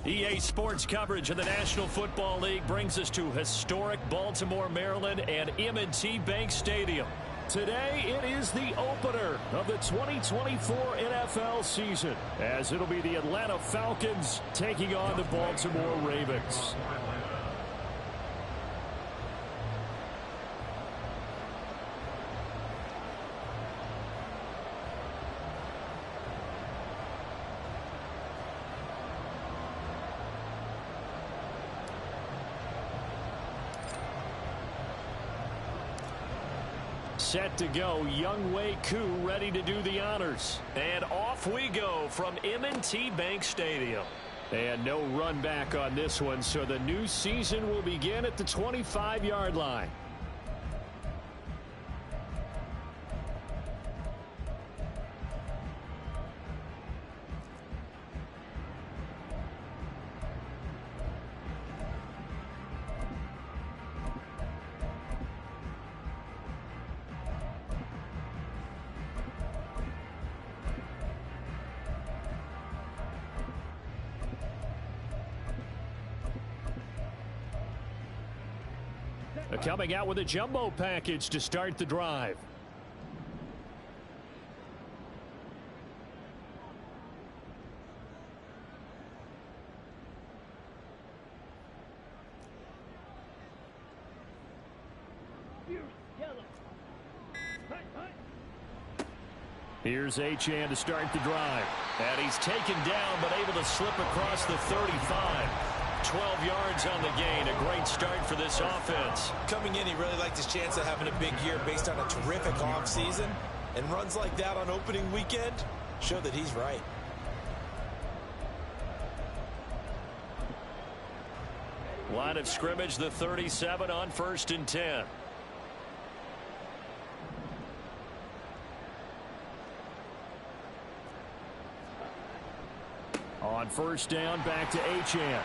EA Sports coverage of the National Football League brings us to historic Baltimore, Maryland, and M&T Bank Stadium. Today, it is the opener of the 2024 NFL season, as it'll be the Atlanta Falcons taking on the Baltimore Ravens. Set to go, Younghoe Koo ready to do the honors. And off we go from M&T Bank Stadium. And no run back on this one, so the new season will begin at the 25-yard line. Coming out with a jumbo package to start the drive. Here's Achane to start the drive. And he's taken down but able to slip across the 35. 12 yards on the gain. A great start for this offense. Coming in, he really liked his chance of having a big year based on a terrific offseason. And runs like that on opening weekend show that he's right. Line of scrimmage, the 37 on 1st and 10. On 1st down, back to Achane.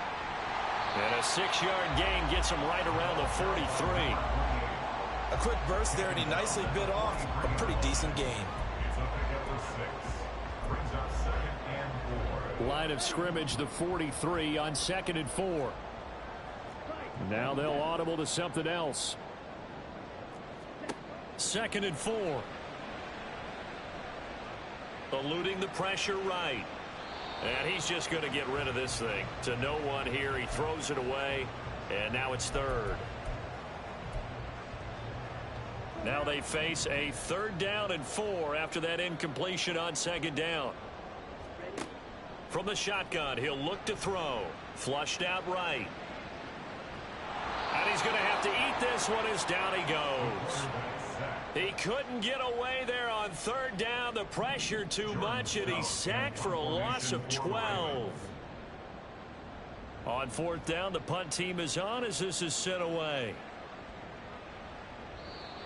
And a 6-yard gain gets him right around the 43. A quick burst there, and he nicely bit off a pretty decent gain. Line of scrimmage, the 43 on 2nd and 4. Now they'll audible to something else. 2nd and 4. Eluding the pressure right. And he's just going to get rid of this thing. To no one here. He throws it away. And now it's 3rd. Now they face a 3rd down and 4 after that incompletion on 2nd down. From the shotgun, he'll look to throw. Flushed out right. And he's going to have to eat this one as down he goes. He couldn't get away there on 3rd down. The pressure too much, and he's sacked for a loss of 12. On 4th down, the punt team is on as this is sent away.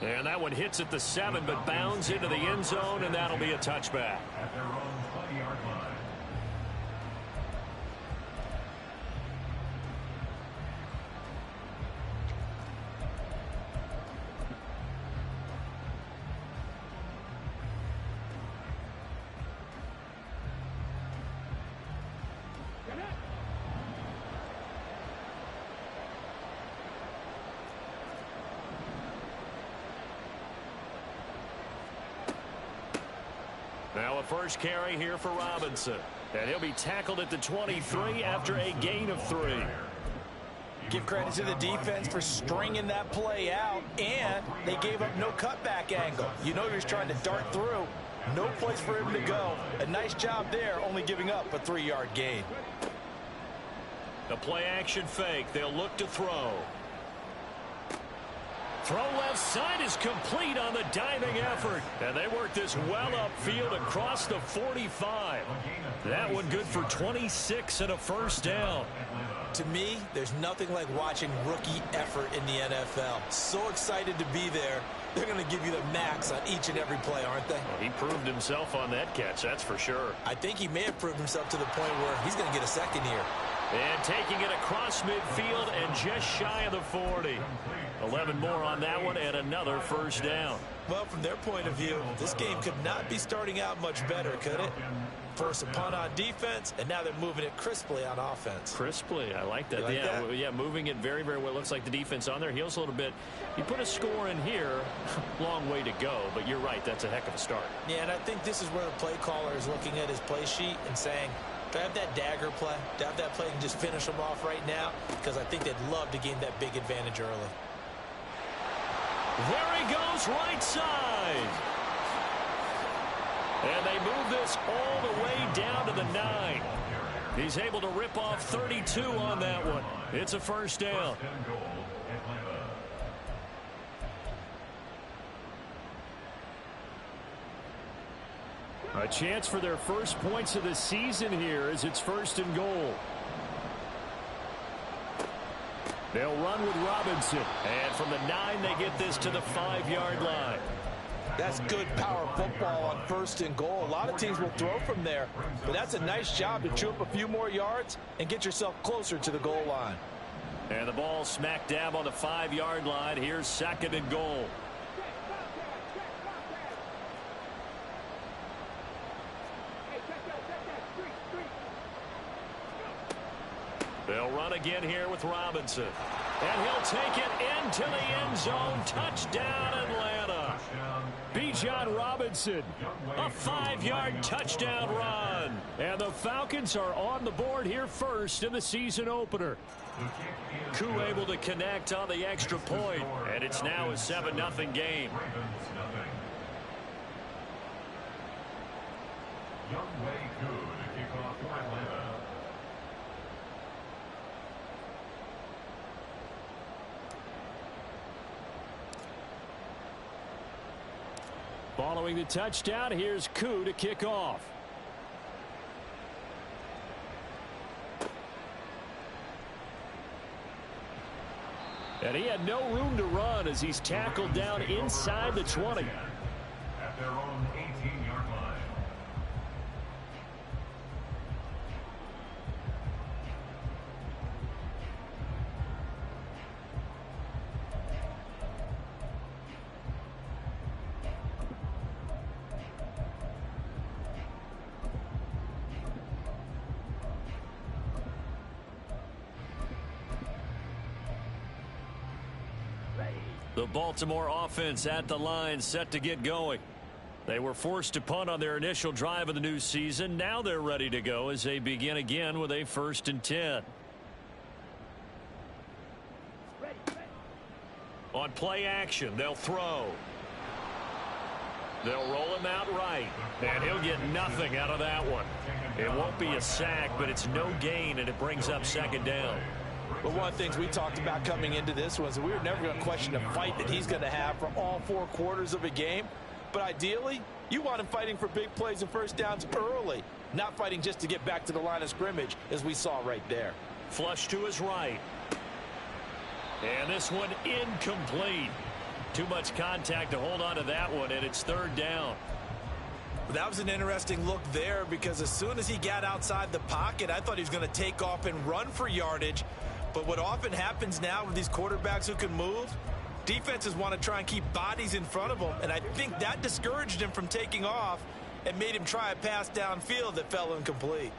And that one hits at the 7, but bounds into the end zone, and that'll be a touchback. At their own 20-yard line. Now a first carry here for Robinson. And he'll be tackled at the 23 after a gain of 3. Give credit to the defense for stringing that play out, and they gave up no cutback angle. You know he was trying to dart through. No place for him to go. A nice job there, only giving up a 3-yard gain. The play action fake. They'll look to throw. Throw left side is complete on the diving effort. And they work this well upfield across the 45. That one good for 26 and a 1st down. To me, there's nothing like watching rookie effort in the NFL. So excited to be there. They're going to give you the max on each and every play, aren't they? Well, he proved himself on that catch, that's for sure. I think he may have proved himself to the point where he's going to get a second here. And taking it across midfield and just shy of the 40. 11 more on that one and another 1st down. Well, from their point of view, this game could not be starting out much better, could it? Force a punt on defense, and now they're moving it crisply on offense. Crisply, I like that. Like yeah, that? yeah, moving it very, very well. Looks like the defense on their heels a little bit. You put a score in here, long way to go, but you're right, that's a heck of a start. Yeah, and I think this is where the play caller is looking at his play sheet and saying, do I have that dagger play? Do I have that play and just finish them off right now? Because I think they'd love to gain that big advantage early. There he goes, right side. And they move this all the way down to the 9. He's able to rip off 32 on that one. It's a first down. A chance for their first points of the season here as it's 1st and goal. They'll run with Robinson. And from the 9, they get this to the 5-yard line. That's good power football on 1st and goal. A lot of teams will throw from there, but that's a nice job to chew up a few more yards and get yourself closer to the goal line. And the ball smack dab on the 5-yard line. Here's 2nd and goal. They'll run again here with Robinson. And he'll take it into the end zone. Touchdown, Atlanta. Bijan Robinson, a 5-yard touchdown run. And the Falcons are on the board here first in the season opener. Koo able to connect on the extra point. And it's now a 7-0 game. Following the touchdown, here's Koo to kick off. And he had no room to run as he's tackled down inside the 20. At their own 18-yard line. The Baltimore offense at the line, set to get going. They were forced to punt on their initial drive of the new season. Now they're ready to go as they begin again with a 1st and 10. On play action, they'll throw. They'll roll him out right, and he'll get nothing out of that one. It won't be a sack, but it's no gain, and it brings up 2nd down. But one of the things we talked about coming into this was that we were never going to question the fight that he's going to have for all 4 quarters of a game. But ideally, you want him fighting for big plays and first downs early, not fighting just to get back to the line of scrimmage, as we saw right there. Flush to his right. And this one incomplete. Too much contact to hold on to that one, and it's 3rd down. That was an interesting look there because as soon as he got outside the pocket, I thought he was going to take off and run for yardage. But what often happens now with these quarterbacks who can move, defenses want to try and keep bodies in front of them, and I think that discouraged him from taking off and made him try a pass downfield that fell incomplete.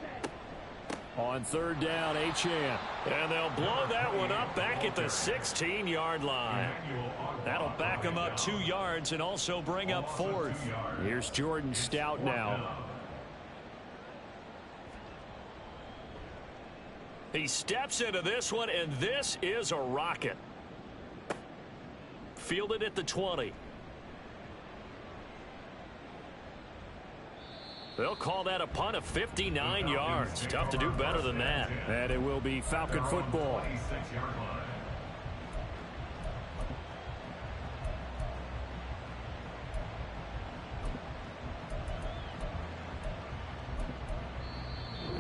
On 3rd down, Achane. And they'll blow that one up back at the 16-yard line. That'll back him up 2 yards and also bring up 4th. Here's Jordan Stout now. He steps into this one, and this is a rocket. Fielded at the 20. They'll call that a punt of 59 yards. Tough to do better than that. And it will be Falcon football.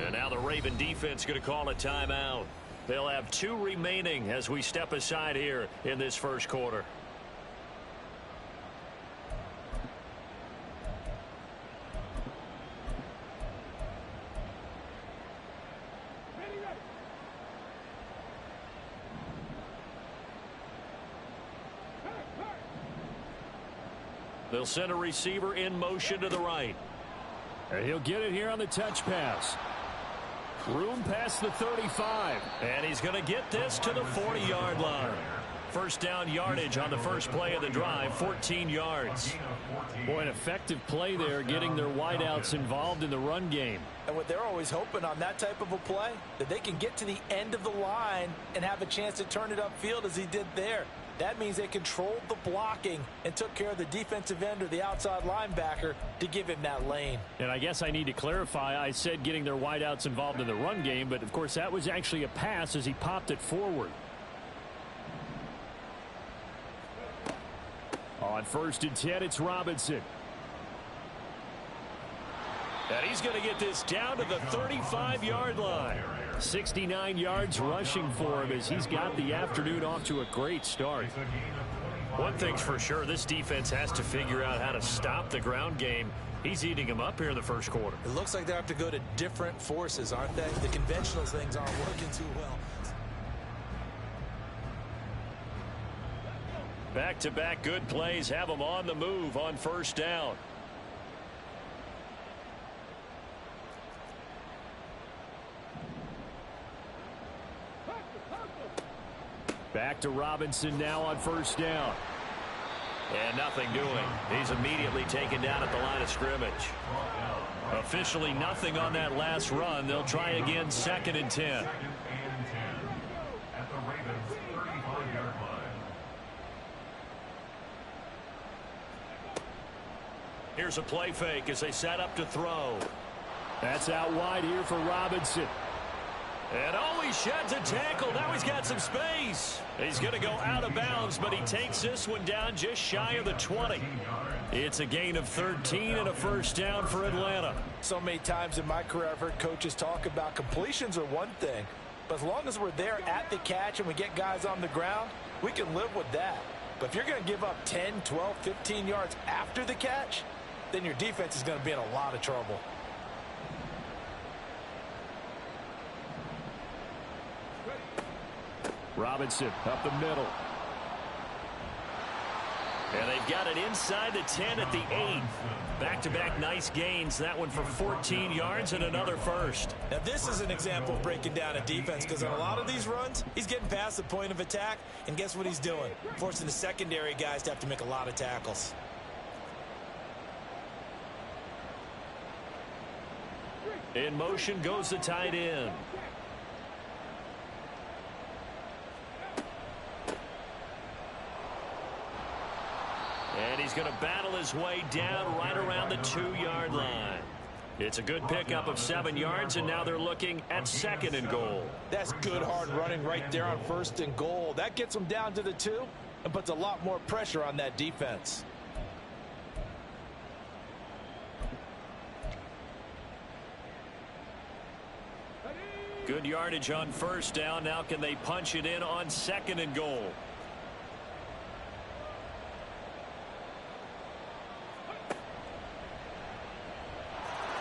And now the Raven defense going to call a timeout. They'll have 2 remaining as we step aside here in this 1st quarter. They'll send a receiver in motion to the right. And he'll get it here on the touch pass. Room past the 35. And he's going to get this to the 40-yard line. First down yardage on the first play of the drive, 14 yards. Boy, an effective play there, getting their wideouts involved in the run game. And what they're always hoping on that type of a play, that they can get to the end of the line and have a chance to turn it upfield as he did there. That means they controlled the blocking and took care of the defensive end or the outside linebacker to give him that lane. And I guess I need to clarify, I said getting their wideouts involved in the run game, but of course that was actually a pass as he popped it forward. On 1st and 10, it's Robinson. And he's going to get this down to the 35-yard line. 69 yards rushing for him as he's got the afternoon off to a great start. One thing's for sure, this defense has to figure out how to stop the ground game. He's eating them up here in the first quarter. It looks like they have to go to different forces, aren't they? The conventional things aren't working too well. Back-to-back good plays have them on the move on first down. Back to Robinson now on first down. And nothing doing. He's immediately taken down at the line of scrimmage. Officially nothing on that last run. They'll try again 2nd and 10. At the Ravens' 35-yard line. Here's a play fake as they set up to throw. That's out wide here for Robinson. And oh, he sheds a tackle. Now he's got some space. He's going to go out of bounds, but he takes this one down just shy of the 20. It's a gain of 13 and a first down for Atlanta. So many times in my career I've heard coaches talk about completions are one thing, but as long as we're there at the catch and we get guys on the ground, we can live with that. But if you're going to give up 10, 12, 15 yards after the catch, then your defense is going to be in a lot of trouble. Robinson up the middle. And they've got it inside the 10 at the 8. Back-to-back nice gains. That one for 14 yards and another first. Now this is an example of breaking down a defense, because on a lot of these runs, he's getting past the point of attack, and guess what he's doing? Forcing the secondary guys to have to make a lot of tackles. In motion goes the tight end. And he's going to battle his way down right around the 2-yard line. It's a good pickup of 7 yards, and now they're looking at 2nd and goal. That's good hard running right there on 1st and goal. That gets them down to the 2 and puts a lot more pressure on that defense. Good yardage on first down. Now can they punch it in on 2nd and goal?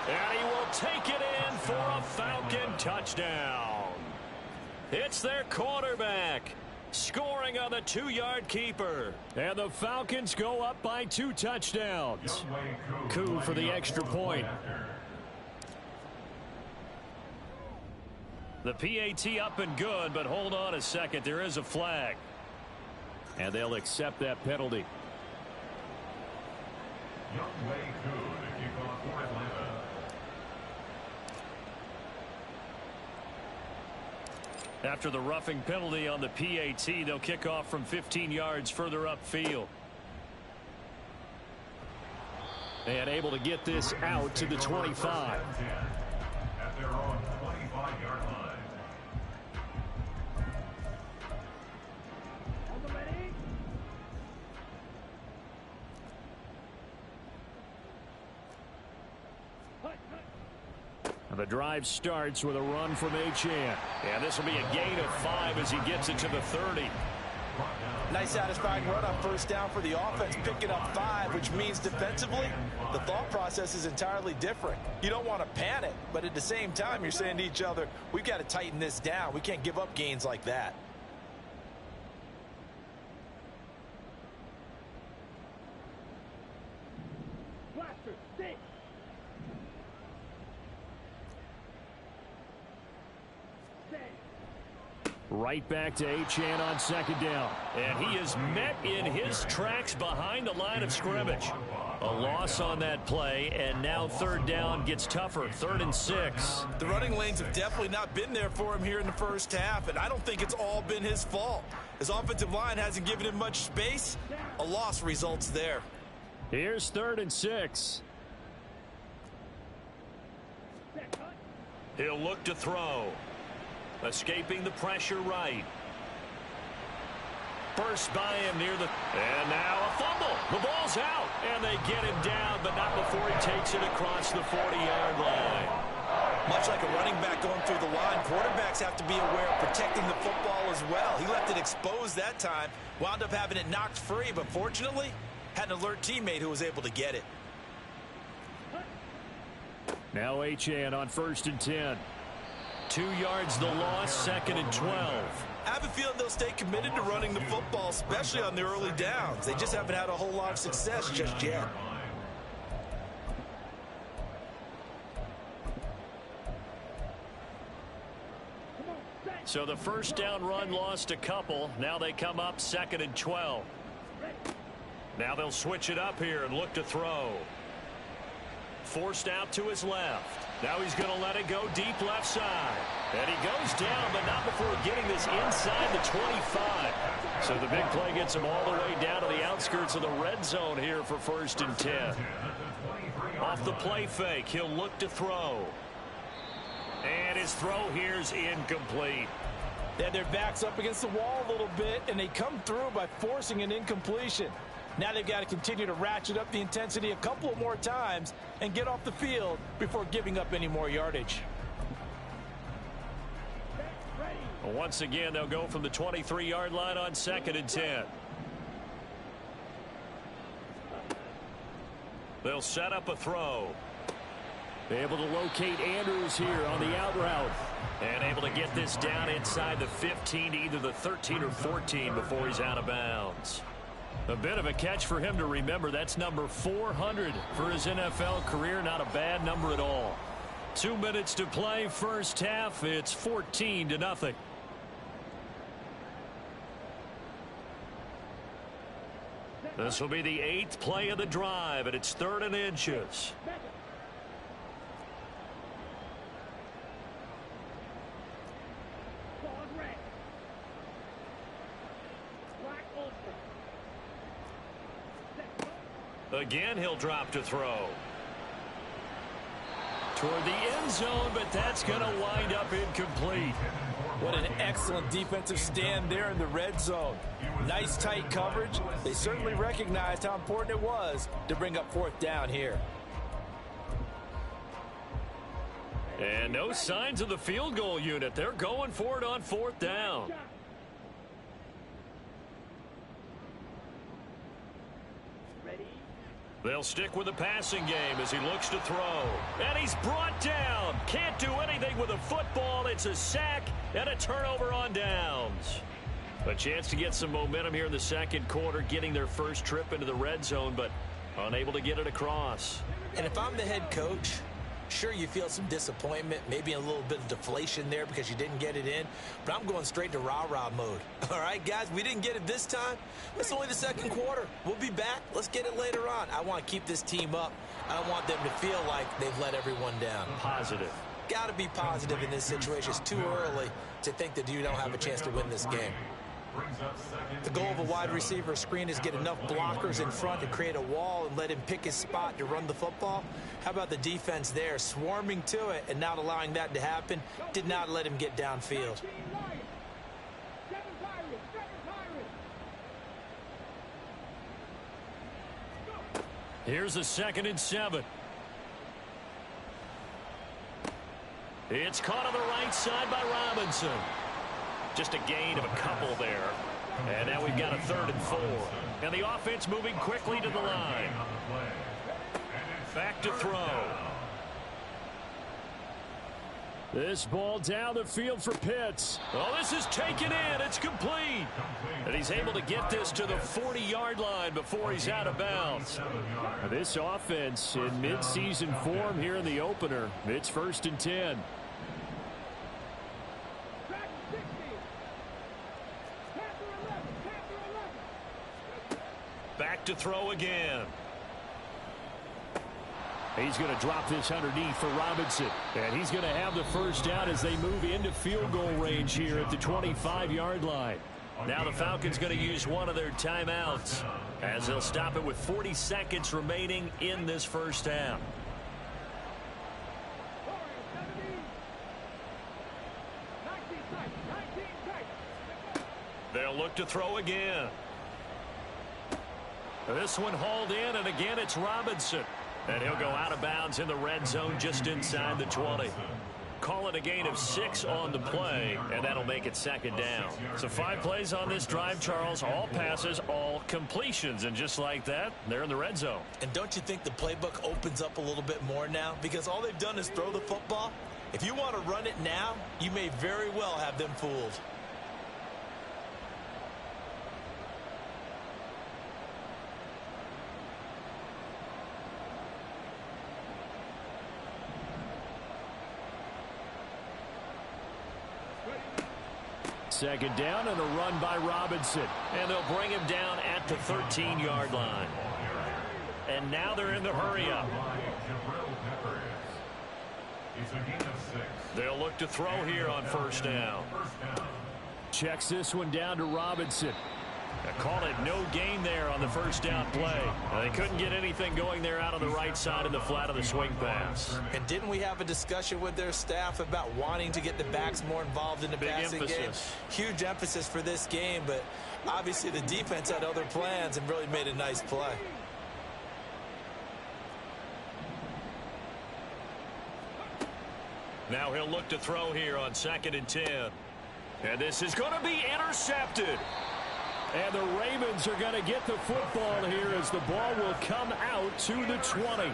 And he will take it in for a Falcon touchdown. It's their quarterback scoring on the 2-yard keeper. And the Falcons go up by 2 touchdowns. Coup for the extra point. The PAT up and good, but hold on a second. There is a flag. And they'll accept that penalty. After the roughing penalty on the PAT, they'll kick off from 15 yards further upfield. And able to get this out to the 25. At their own 25-yard line. The drive starts with a run from Achane. And this will be a gain of 5 as he gets it to the 30. Nice satisfying run on first down for the offense, picking up 5, which means defensively, the thought process is entirely different. You don't want to panic, but at the same time, you're saying to each other, we've got to tighten this down. We can't give up gains like that. Right back to Achane on second down. And he is met in his tracks behind the line of scrimmage. A loss on that play, and now third down gets tougher. 3rd and 6. The running lanes have definitely not been there for him here in the first half, and I don't think it's all been his fault. His offensive line hasn't given him much space. A loss results there. Here's 3rd and 6. He'll look to throw. Escaping the pressure right. Burst by him near the... And now a fumble. The ball's out. And they get him down, but not before he takes it across the 40-yard line. Much like a running back going through the line, quarterbacks have to be aware of protecting the football as well. He left it exposed that time. Wound up having it knocked free, but fortunately, had an alert teammate who was able to get it. Now Achane on 1st and 10. 2 yards the loss, 2nd and 12. I have a feeling they'll stay committed to running the football, especially on the early downs. They just haven't had a whole lot of success just yet. So the first down run lost a couple. Now they come up 2nd and 12. Now they'll switch it up here and look to throw. Forced out to his left. Now he's going to let it go deep left side. And he goes down, but not before getting this inside the 25. So the big play gets him all the way down to the outskirts of the red zone here for 1st and 10. Off the play fake, he'll look to throw. And his throw here's incomplete. They had their backs up against the wall a little bit, and they come through by forcing an incompletion. Now they've got to continue to ratchet up the intensity a couple of more times and get off the field before giving up any more yardage. Once again, they'll go from the 23-yard line on 2nd and 10. They'll set up a throw. Able to locate Andrews here on the out route. And able to get this down inside the 15 to either the 13 or 14 before he's out of bounds. A bit of a catch for him to remember. That's number 400 for his NFL career. Not a bad number at all. 2 minutes to play first half. It's 14-0. This will be the 8th play of the drive, and it's 3rd and inches. Again, he'll drop to throw. Toward the end zone, but that's going to wind up incomplete. What an excellent defensive stand there in the red zone. Nice tight coverage. They certainly recognized how important it was to bring up 4th down here. And no signs of the field goal unit. They're going for it on 4th down. They'll stick with the passing game as he looks to throw. And he's brought down. Can't do anything with a football. It's a sack and a turnover on downs. A chance to get some momentum here in the 2nd quarter, getting their first trip into the red zone, but unable to get it across. And if I'm the head coach, sure, you feel some disappointment, maybe a little bit of deflation there because you didn't get it in, but I'm going straight to rah-rah mode. All right, guys, we didn't get it this time. It's only the 2nd quarter. We'll be back. Let's get it later on. I want to keep this team up. I don't want them to feel like they've let everyone down. Positive. Got to be positive in this situation. It's too early to think that you don't have a chance to win this game. The goal of a wide receiver screen is get enough blockers in front to create a wall and let him pick his spot to run the football. How about the defense there, swarming to it and not allowing that to happen? Did not let him get downfield. Here's a 2nd and 7. It's caught on the right side by Robinson. Just a gain of a couple there. And now we've got a 3rd and 4. And the offense moving quickly to the line. Back to throw. This ball down the field for Pitts. Oh, this is taken in. It's complete. And he's he's able to get this to the 40-yard line before he's out of bounds. This offense in mid-season form here in the opener. It's 1st and 10. Back to throw again. He's going to drop this underneath for Robinson. And he's going to have the first down as they move into field goal range here at the 25-yard line. Now the Falcons going to use one of their timeouts as they'll stop it with 40 seconds remaining in this first half. They'll look to throw again. This one hauled in, and again it's Robinson. And he'll go out of bounds in the red zone just inside the 20. Call it a gain of 6 on the play, and that'll make it 2nd down. So 5 plays on this drive, Charles. All passes, all completions. And just like that, they're in the red zone. And don't you think the playbook opens up a little bit more now? Because all they've done is throw the football. If you want to run it now, you may very well have them fooled. Second down and a run by Robinson. And they'll bring him down at the 13-yard line. And now they're in the hurry-up. They'll look to throw here on 1st down. Checks this one down to Robinson. They call it no gain there on the 1st down play. They couldn't get anything going there out on the right side of the flat of the swing pass. And didn't we have a discussion with their staff about wanting to get the backs more involved in the passing game? Huge emphasis for this game, but obviously the defense had other plans and really made a nice play. Now he'll look to throw here on 2nd and 10. And this is going to be intercepted. And the Ravens are going to get the football here as the ball will come out to the 20. The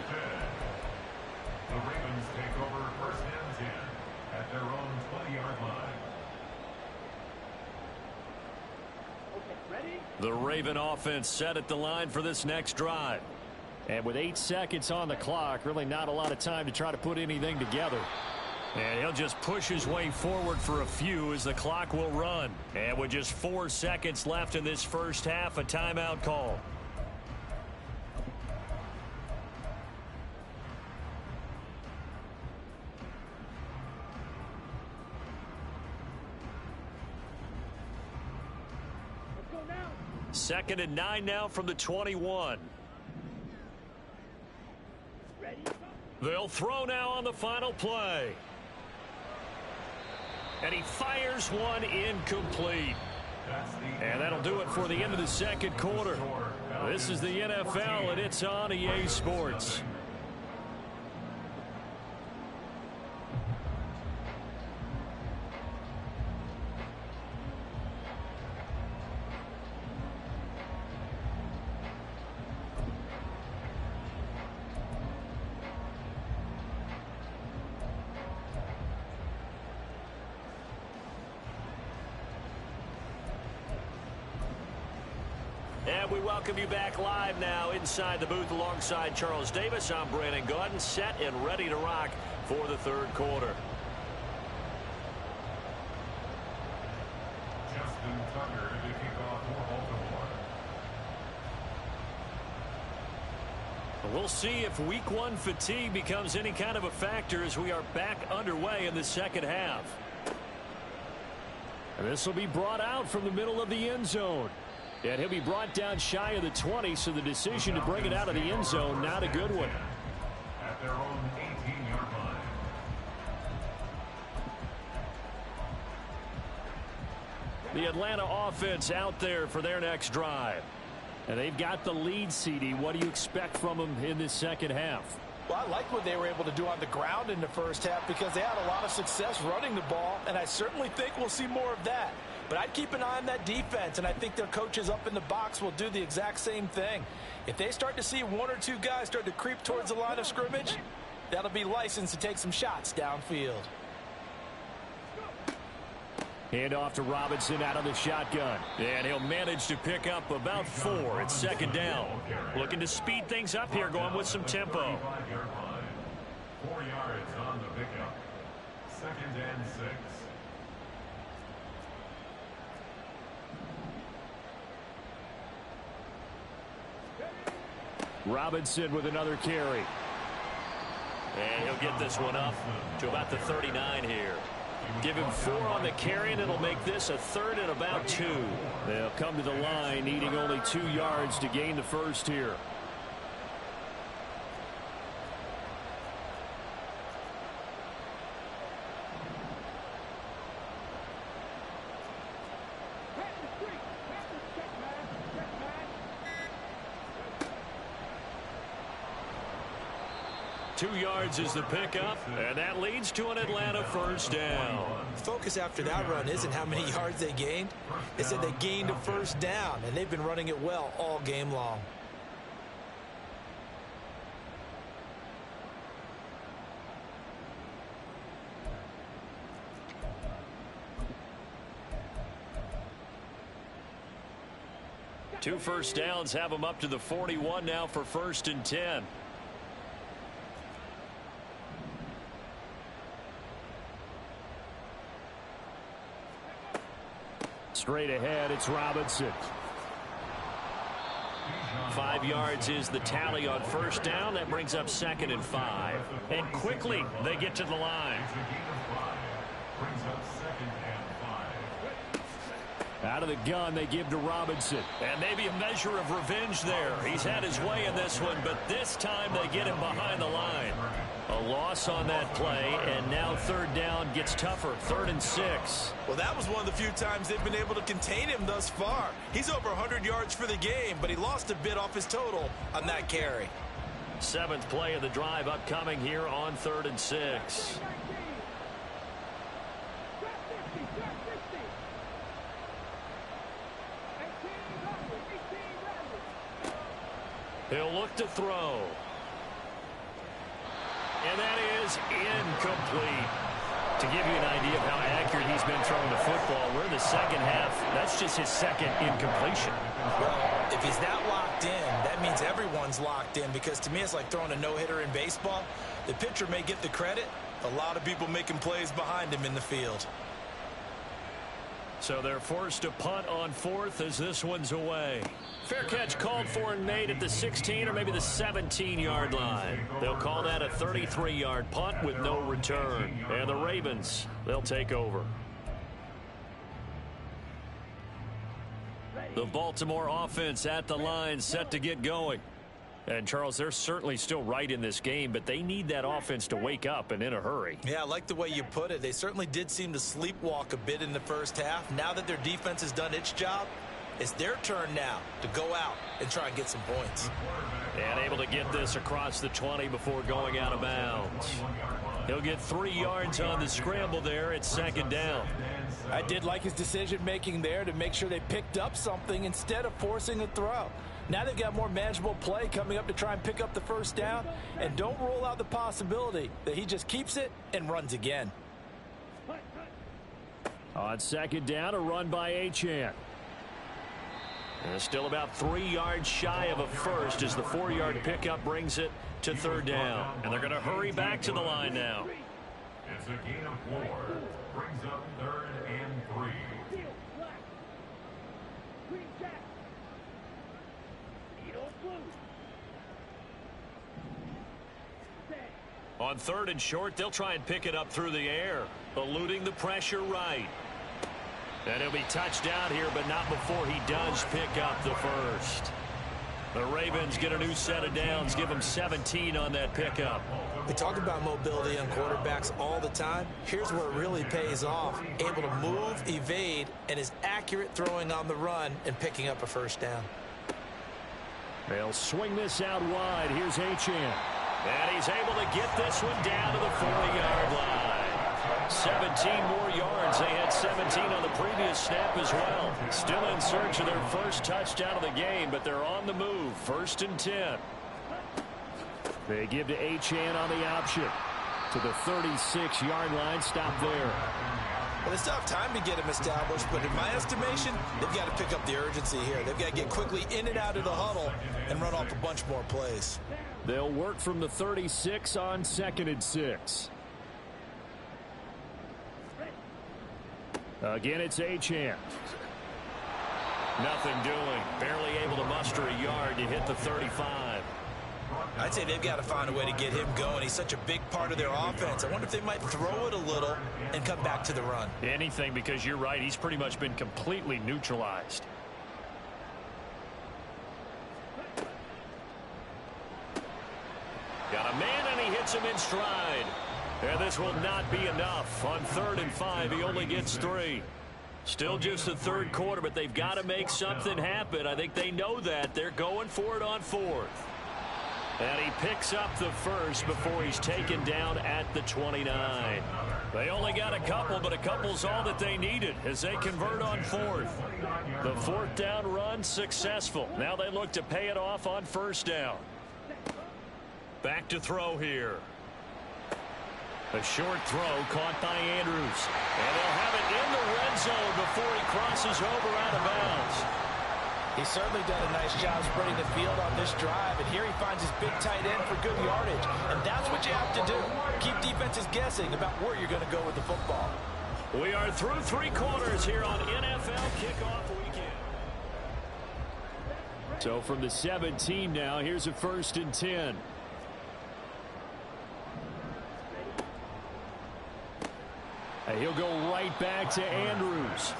Ravens take over 1st and 10 at their own 20-yard line. The Raven offense set at the line for this next drive. And with 8 seconds on the clock, really not a lot of time to try to put anything together. And he'll just push his way forward for a few as the clock will run. And with just 4 seconds left in this first half, a timeout call. Second and 9 now from the 21. They'll throw now on the final play. And he fires one incomplete. And that'll do it for the end of the second quarter. This is the NFL, and it's on EA Sports. And we welcome you back live now inside the booth alongside Charles Davis. I'm Brandon Gaudin, set and ready to rock for the third quarter. Justin Tucker to kick off for Baltimore. We'll see if week 1 fatigue becomes any kind of a factor as we are back underway in the second half. And this will be brought out from the middle of the end zone. And he'll be brought down shy of the 20, so the decision to bring it out of the end zone, not a good one. At their own 18-yard line. The Atlanta offense out there for their next drive. And they've got the lead, CD. What do you expect from them in this second half? Well, I like what they were able to do on the ground in the first half because they had a lot of success running the ball, and I certainly think we'll see more of that. But I'd keep an eye on that defense, and I think their coaches up in the box will do the exact same thing. If they start to see 1 or 2 guys start to creep towards the line of scrimmage, that'll be licensed to take some shots downfield. Hand off to Robinson out of the shotgun. And he'll manage to pick up about 4 at second down. Looking to speed things up here, going with some tempo. 4 yards on the pickup. 2nd and 6. Robinson with another carry. And he'll get this one up to about the 39 here. Give him 4 on the carry, and it'll make this a 3rd and about 2. They'll come to the line, needing only 2 yards to gain the first here. Two yards is the pickup, and that leads to an Atlanta first down. Focus after that run isn't how many yards they gained. It said they gained a first down, and they've been running it well all game long. Two first downs have them up to the 41 now for 1st and 10. Straight ahead, it's Robinson. 5 yards is the tally on first down. That brings up 2nd and 5. And quickly, they get to the line. Brings up 2nd and 5. Out of the gun, they give to Robinson. And maybe a measure of revenge there. He's had his way in this one, but this time they get him behind the line. A loss on that play, and now 3rd down gets tougher. 3rd and 6. Well, that was one of the few times they've been able to contain him thus far. He's over 100 yards for the game, but he lost a bit off his total on that carry. 7th play of the drive upcoming here on 3rd and 6. He'll look to throw. And that is incomplete. To give you an idea of how accurate he's been throwing the football, we're in the second half. That's just his 2nd incompletion. Well, if he's that locked in, that means everyone's locked in, because to me it's like throwing a no-hitter in baseball. The pitcher may get the credit. A lot of people making plays behind him in the field. So they're forced to punt on 4th as this one's away. Fair catch called for and made at the 16 or maybe the 17-yard line. They'll call that a 33-yard punt with no return. And the Ravens, they'll take over. The Baltimore offense at the line, set to get going. And, Charles, they're certainly still right in this game, but they need that offense to wake up and in a hurry. Yeah, I like the way you put it. They certainly did seem to sleepwalk a bit in the first half. Now that their defense has done its job, it's their turn now to go out and try and get some points. And able to get this across the 20 before going out of bounds. He'll get 3 yards on the scramble there at 2nd down. I did like his decision-making there to make sure they picked up something instead of forcing a throw. Now they've got more manageable play coming up to try and pick up the first down. And don't rule out the possibility that he just keeps it and runs again. On 2nd down, a run by Achane. And still about 3 yards shy of a first as the 4-yard pickup brings it to 3rd down. And they're going to hurry back to the line now. It's a gain of 4. Brings up 3rd and 3. On 3rd and short, they'll try and pick it up through the air, eluding the pressure right. And he'll be touched down here, but not before he does pick up the first. The Ravens get a new set of downs, give them 17 on that pickup. We talk about mobility on quarterbacks all the time. Here's where it really pays off. Able to move, evade, and is accurate throwing on the run and picking up a first down. They'll swing this out wide. Here's Achane. And he's able to get this one down to the 40-yard line. 17 more yards. They had 17 on the previous snap as well. Still in search of their first touchdown of the game, but they're on the move. 1st and 10. They give to Achane on the option. To the 36-yard line. Stop there. Well, they still have time to get him established, but in my estimation, they've got to pick up the urgency here. They've got to get quickly in and out of the huddle and run off a bunch more plays. They'll work from the 36 on 2nd and 6. Again, it's Achane. Nothing doing. Barely able to muster a yard to hit the 35. I'd say they've got to find a way to get him going. He's such a big part of their offense. I wonder if they might throw it a little and come back to the run. Anything, because you're right. He's pretty much been completely neutralized. Got a man, and he hits him in stride. And this will not be enough. On 3rd and 5, he only gets 3. Still just the 3rd quarter, but they've got to make something happen. I think they know that. They're going for it on 4th. And he picks up the first before he's taken down at the 29. They only got a couple, but a couple's all that they needed as they convert on 4th. The 4th down run successful. Now they look to pay it off on 1st down. Back to throw here. A short throw caught by Andrews. And they'll have it in the red zone before he crosses over out of bounds. He's certainly done a nice job spreading the field on this drive, and here he finds his big tight end for good yardage. And that's what you have to do. Keep defenses guessing about where you're going to go with the football. We are through 3 quarters here on NFL Kickoff Weekend. So from the 17 now, here's a 1st and 10. And he'll go right back to Andrews.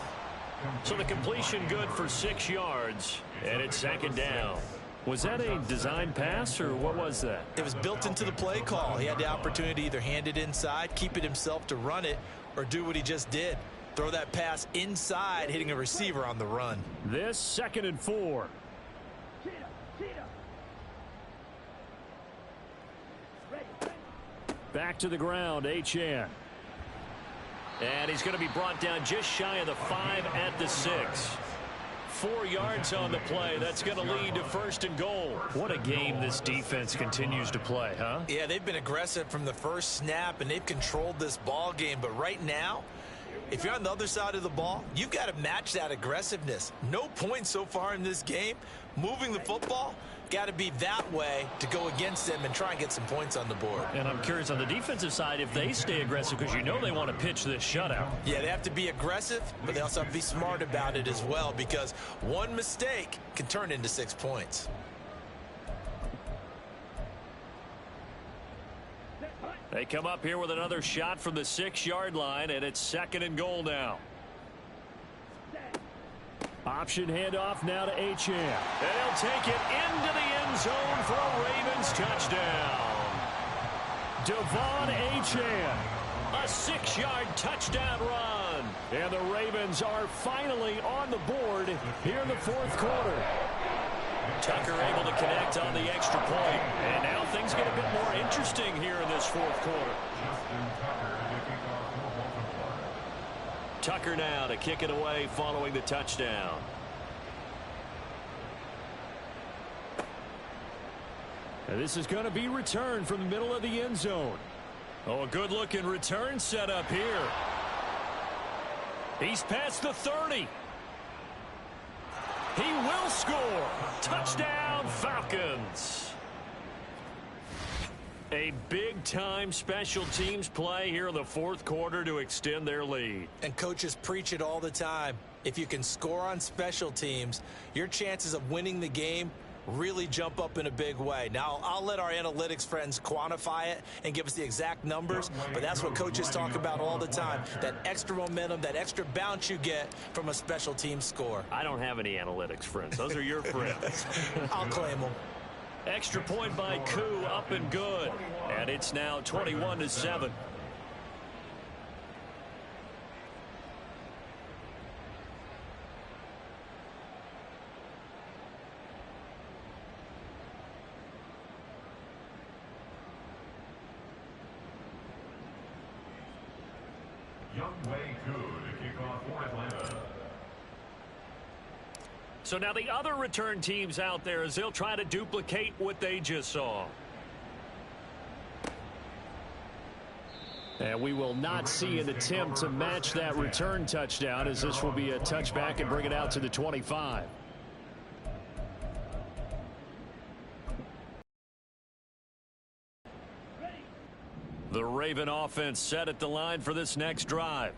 So the completion good for 6 yards, and it's 2nd down. Was that a design pass, or what was that? It was built into the play call. He had the opportunity to either hand it inside, keep it himself to run it, or do what he just did. Throw that pass inside, hitting a receiver on the run. This 2nd and 4. Back to the ground, Achane. And he's going to be brought down just shy of the 5 at the 6. 4 yards on the play. That's going to lead to 1st and goal. What a game this defense continues to play, huh? Yeah, they've been aggressive from the first snap, and they've controlled this ball game. But right now, if you're on the other side of the ball, you've got to match that aggressiveness. No points so far in this game. Moving the football, got to be that way to go against them and try and get some points on the board. And I'm curious on the defensive side if they stay aggressive, because you know they want to pitch this shutout. Yeah, they have to be aggressive, but they also have to be smart about it as well, because one mistake can turn into 6 points. They come up here with another shot from the 6-yard line, and it's 2nd and goal now. Option handoff now to Achane. And he'll take it into the end zone for a Ravens touchdown. Devon Achane. A 6-yard touchdown run. And the Ravens are finally on the board here in the 4th quarter. Tucker able to connect on the extra point. And now things get a bit more interesting here in this 4th quarter. Tucker now to kick it away following the touchdown. And this is going to be returned from the middle of the end zone. Oh, a good-looking return set up here. He's past the 30. He will score. Touchdown, Falcons. A big-time special teams play here in the 4th quarter to extend their lead. And coaches preach it all the time. If you can score on special teams, your chances of winning the game really jump up in a big way. Now, I'll let our analytics friends quantify it and give us the exact numbers, but that's what coaches talk about all the time, that extra momentum, that extra bounce you get from a special team score. I don't have any analytics friends. Those are your friends. I'll claim them. Extra point by Koo, up and good. And it's now 21-7. Youngway Koo to kick off for Atlanta. So now the other return teams out there, as they'll try to duplicate what they just saw. And we will not see an attempt to match that return touchdown, as this will be a touchback and bring it out to the 25. The Raven offense set at the line for this next drive.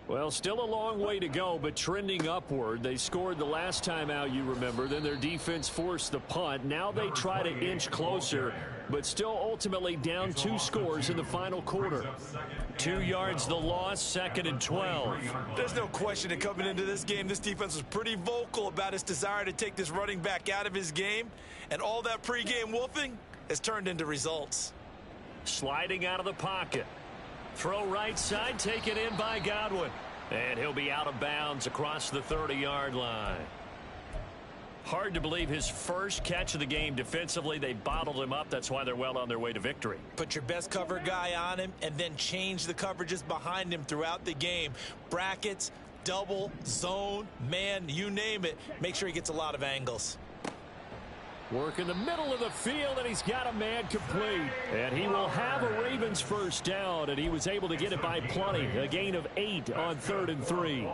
Well, still a long way to go, but trending upward. They scored the last time out, you remember. Then their defense forced the punt. Now they try to inch closer, but still ultimately down 2 scores in the final quarter. 2 yards the loss, 2nd and 12. There's no question that coming into this game, this defense was pretty vocal about its desire to take this running back out of his game. And all that pregame wolfing has turned into results. Sliding out of the pocket. Throw right side, taken in by Godwin. And he'll be out of bounds across the 30-yard line. Hard to believe his first catch of the game defensively. They bottled him up. That's why they're well on their way to victory. Put your best cover guy on him and then change the coverages behind him throughout the game. Brackets, double, zone, man, you name it. Make sure he gets a lot of angles. Work in the middle of the field, and he's got a man complete. And he will have a Ravens first down, and he was able to get it by plenty. A gain of 8 on 3rd and 3.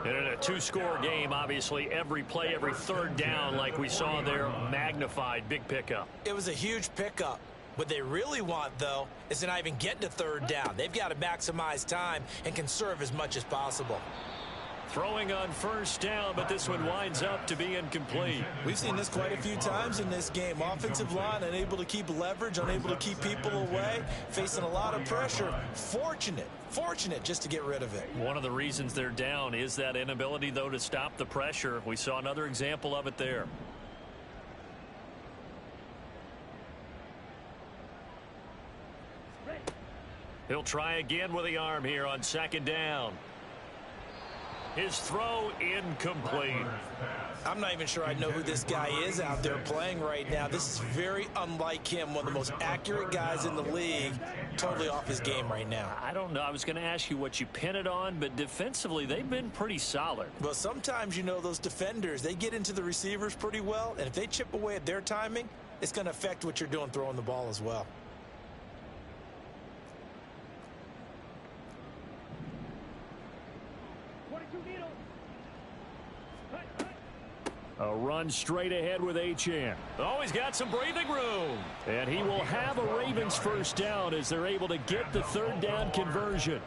And in a 2-score game, obviously, every play, every third down, like we saw there, magnified. Big pickup. It was a huge pickup. What they really want, though, is to not even get to 3rd down. They've got to maximize time and conserve as much as possible. Throwing on 1st down, but this one winds up to be incomplete. We've seen this quite a few times in this game. Offensive line unable to keep leverage, unable to keep people away, facing a lot of pressure. Fortunate just to get rid of it. One of the reasons they're down is that inability, though, to stop the pressure. We saw another example of it there. He'll try again with the arm here on 2nd down. His throw incomplete. I'm not even sure I know who this guy is out there playing right now. This is very unlike him, one of the most accurate guys in the league, totally off his game right now. I don't know. I was going to ask you what you pin it on, but defensively, they've been pretty solid. Well, sometimes, you know, those defenders, they get into the receivers pretty well, and if they chip away at their timing, it's going to affect what you're doing throwing the ball as well. A run straight ahead with Achane. Oh, he's got some breathing room. And he will have a Ravens first down as they're able to get the 3rd down conversion.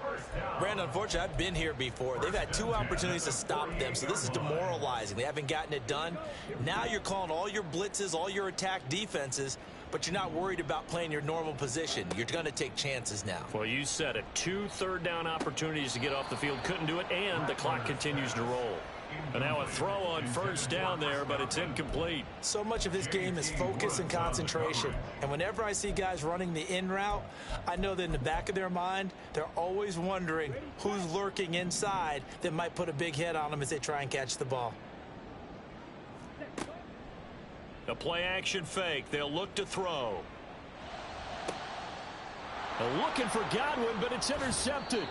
Brandon, unfortunately, I've been here before. They've had 2 opportunities to stop them, so this is demoralizing. They haven't gotten it done. Now you're calling all your blitzes, all your attack defenses, but you're not worried about playing your normal position. You're going to take chances now. Well, you said it. 2 third-down opportunities to get off the field. Couldn't do it, and the clock continues to roll. And now a throw on 1st down there, but it's incomplete. So much of this game is focus and concentration. And whenever I see guys running the in route, I know that in the back of their mind, they're always wondering who's lurking inside that might put a big hit on them as they try and catch the ball. A play-action fake. They'll look to throw. Looking for Godwin, but it's intercepted.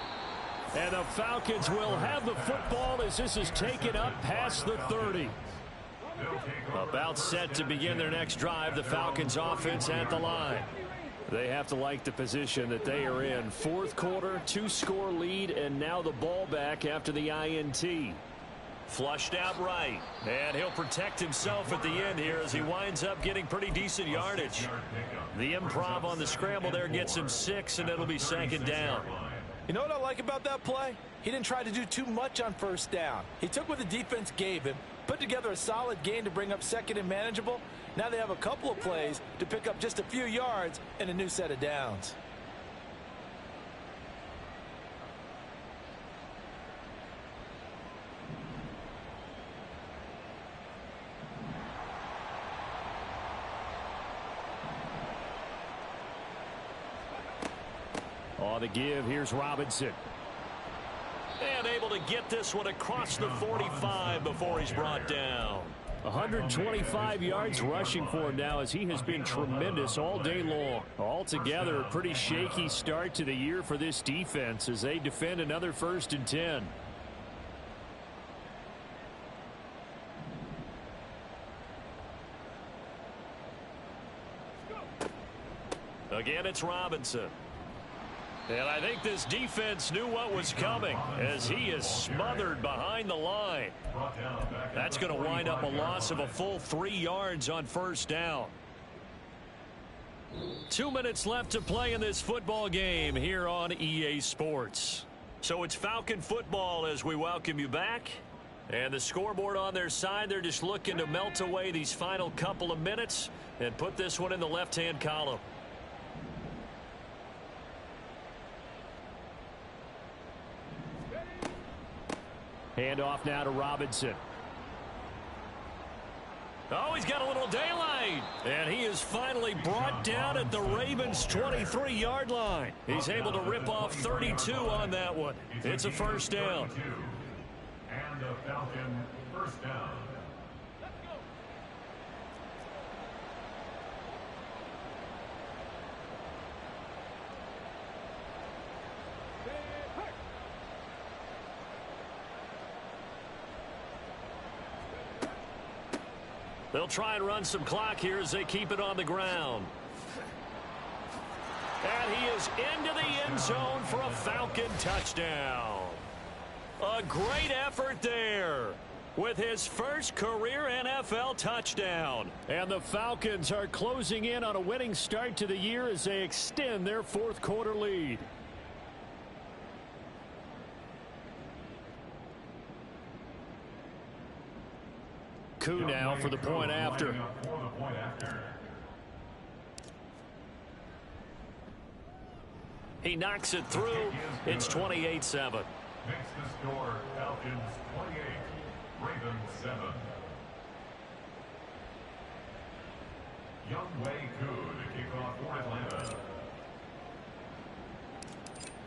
And the Falcons will have the football as this is taken up past the 30. About set to begin their next drive. The Falcons offense at the line. They have to like the position that they are in. 4th quarter, 2-score lead, and now the ball back after the INT. Flushed out right. And he'll protect himself at the end here as he winds up getting pretty decent yardage. The improv on the scramble there gets him 6, and it'll be 2nd down. You know what I like about that play? He didn't try to do too much on 1st down. He took what the defense gave him, put together a solid gain to bring up 2nd and manageable. Now they have a couple of plays to pick up just a few yards and a new set of downs. On the give, here's Robinson. And able to get this one across the 45 before he's brought down. 125 yards rushing for him now as he has been tremendous all day long. Altogether, a pretty shaky start to the year for this defense as they defend another 1st and 10. Again, it's Robinson. And I think this defense knew what was coming as he is smothered behind the line. That's going to wind up a loss of a full 3 yards on first down. 2 minutes left to play in this football game here on EA Sports. So it's Falcon football as we welcome you back. And the scoreboard on their side, they're just looking to melt away these final couple of minutes and put this one in the left-hand column. Handoff now to Robinson. Oh, he's got a little daylight. And he is finally brought down at the Ravens' 23-yard line. He's able to rip off 32 on that one. It's a first down. And a Falcon first down. They'll try and run some clock here as they keep it on the ground. And he is into the end zone for a Falcon touchdown. A great effort there with his first career NFL touchdown. And the Falcons are closing in on a winning start to the year as they extend their fourth quarter lead. Coup now for the point after. He knocks it through. It's 28-7. Makes the score Falcons 28, Ravens 7. Youngway Coup to kick off for Atlanta.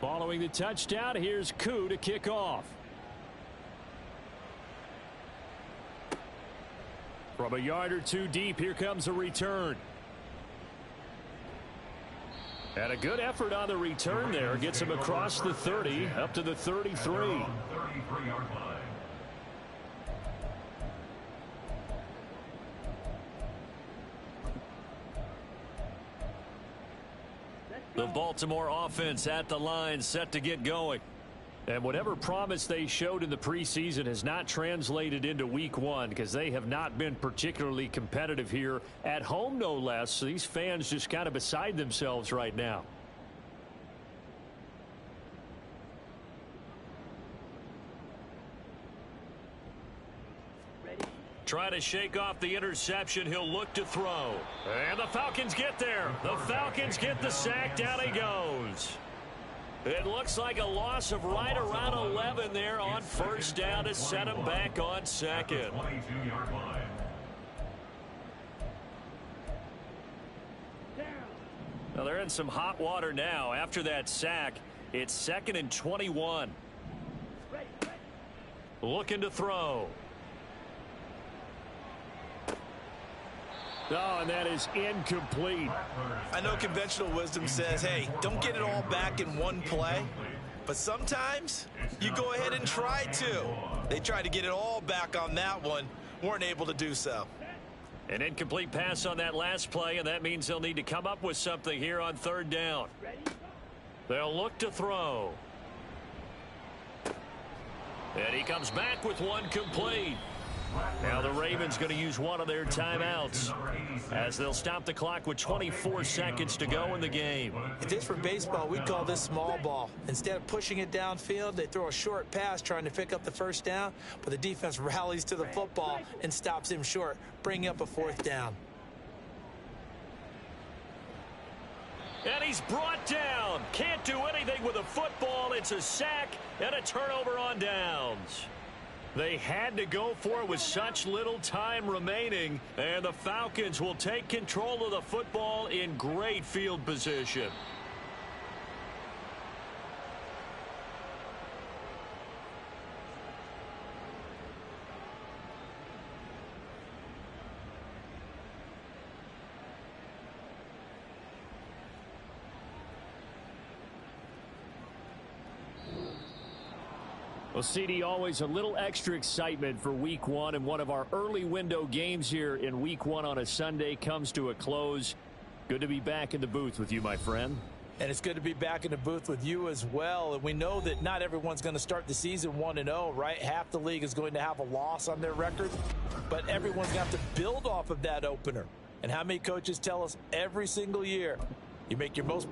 Following the touchdown, here's Coup to kick off. From a yard or two deep, here comes a return. And a good effort on the return there. Gets him across the 30, up to the 33. 33-yard line. The Baltimore offense at the line, set to get going. And whatever promise they showed in the preseason has not translated into week one because they have not been particularly competitive here at home, no less. So these fans just kind of beside themselves right now. Try to shake off the interception. He'll look to throw. And the Falcons get there. The Falcons get the sack. Down he goes. It looks like a loss of right around 11 there on first down to set him back on second. 22-yard line. Now they're in some hot water now. After that sack, it's 2nd and 21. Looking to throw. Oh, and that is incomplete. I know conventional wisdom says, hey, don't get it all back in one play. But sometimes you go ahead and try to. They tried to get it all back on that one. Weren't able to do so. An incomplete pass on that last play, and that means they'll need to come up with something here on third down. They'll look to throw. And he comes back with one complete. Now the Ravens going to use one of their timeouts as they'll stop the clock with 24 seconds to go in the game. If this were baseball, we'd call this small ball. Instead of pushing it downfield, they throw a short pass trying to pick up the first down, but the defense rallies to the football and stops him short, bringing up a fourth down. And he's brought down. Can't do anything with a football. It's a sack and a turnover on downs. They had to go for it with such little time remaining, and the Falcons will take control of the football in great field position. Well, CD, always a little extra excitement for week one, and one of our early window games here in week one on a Sunday comes to a close. Good to be back in the booth with you, my friend. And it's good to be back in the booth with you as well. And we know that not everyone's going to start the season 1-0, right? Half the league is going to have a loss on their record, but everyone's going to have to build off of that opener. And how many coaches tell us every single year, you make your most